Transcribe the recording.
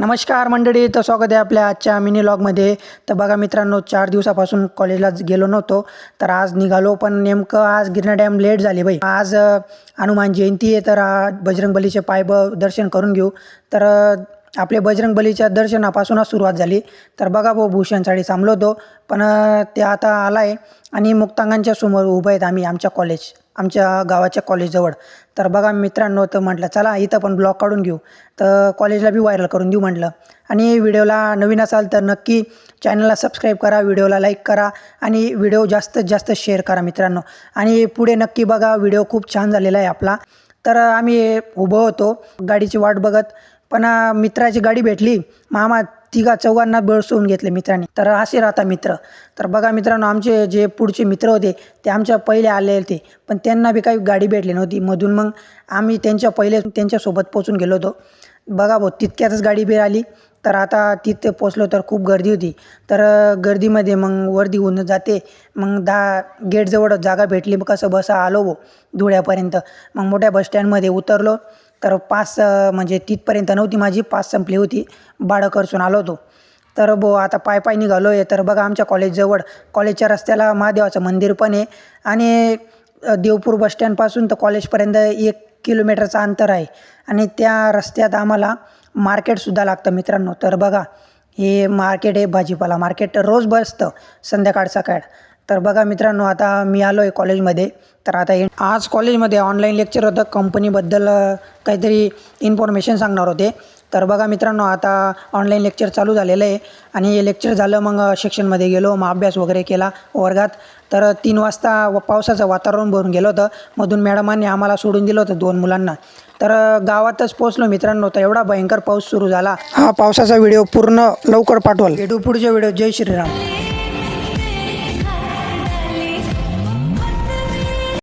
नमस्कार मंडळी, तर स्वागत आहे आपल्या आजच्या मिनी व्लॉगमध्ये. तर बघा मित्रांनो, 4 दिवसापासून कॉलेजला गेलो नव्हतो, तर आज निघालो. पण नेमकं आज गिरणा डॅम लेट झाली बाई. आज हनुमान जयंती आहे, तर बजरंगबलीचे दर्शन करून घेऊ. तर आपले बजरंगबलीच्या दर्शनापासूनच सुरुवात झाली. तर बघा भाऊ, भूषण साडी थांबलो होतो, पण ते आता आला आहे आणि मुक्तांगणच्या समोर उभं आहेत आम्ही, आमच्या गावाच्या कॉलेजजवळ. तर बघा मित्रांनो, तर म्हटलं चला इथं पण ब्लॉग काढून घेऊ, तर कॉलेजला बी व्हायरल करून देऊ म्हटलं. आणि व्हिडिओला नवीन असाल तर नक्की चॅनलला सबस्क्राईब करा, व्हिडिओला लाईक करा आणि व्हिडिओ जास्तीत जास्त शेअर करा मित्रांनो. आणि पुढे नक्की बघा, व्हिडिओ खूप छान झालेला आहे आपला. तर आम्ही उभं होतो गाडीची वाट बघत, पण मित्राची गाडी भेटली. मामा चौघांना बसवून घेतले मित्रांनी. तर असे राहता मित्र. तर बघा मित्रांनो, आमचे जे पुढचे मित्र होते ते आमच्या पहिले आले होते, पण त्यांना बी काही गाडी भेटली नव्हती मधून. मग आम्ही त्यांच्यासोबत पोचून गेलो होतो. बघा भाऊ, तितक्यातच गाडी बी आली. तर आता तिथे पोचलो तर खूप गर्दी होती. तर गर्दीमध्ये मग वर्दी होऊन जाते. मग गेटजवळ जागा भेटली, मग कसं बसा आलो भाऊ धुळ्यापर्यंत. मग मोठ्या बसस्टँडमध्ये उतरलो. तर पास म्हणजे तिथपर्यंत नव्हती माझी, पास संपली होती, भाडं खर्चून आलो होतो. तर आता पाय निघालो आहे. तर बघा आमच्या कॉलेजजवळ, कॉलेजच्या रस्त्याला महादेवाचं मंदिर पण आहे. आणि देवपूर बसस्टँडपासून तर कॉलेजपर्यंत 1 किलोमीटरचं अंतर आहे. आणि त्या रस्त्यात आम्हाला मार्केटसुद्धा लागतं मित्रांनो. तर बघा, हे मार्केट आहे, भाजीपाला मार्केट रोज बसतं सकाळ. तर बघा मित्रांनो, आता मी आलो आहे कॉलेजमध्ये. तर आता आज कॉलेजमध्ये ऑनलाईन लेक्चर होतं, कंपनीबद्दल काहीतरी इन्फॉर्मेशन सांगणार होते. तर बघा मित्रांनो, आता ऑनलाईन लेक्चर चालू झालेलं आहे. आणि लेक्चर झालं, मग सेक्शनमध्ये गेलो, मग अभ्यास वगैरे केला वर्गात. तर 3 वाजता पावसाचं वातावरण भरून गेलं होतं. मधून मॅडमांनी आम्हाला सोडून दिलं होतं 2 मुलांना. तर गावातच पोचलो मित्रांनो, तर एवढा भयंकर पाऊस सुरू झाला. हा पावसाचा व्हिडिओ पूर्ण लवकर पाठवाल. भेटू पुढच्या व्हिडिओ. जय श्रीराम.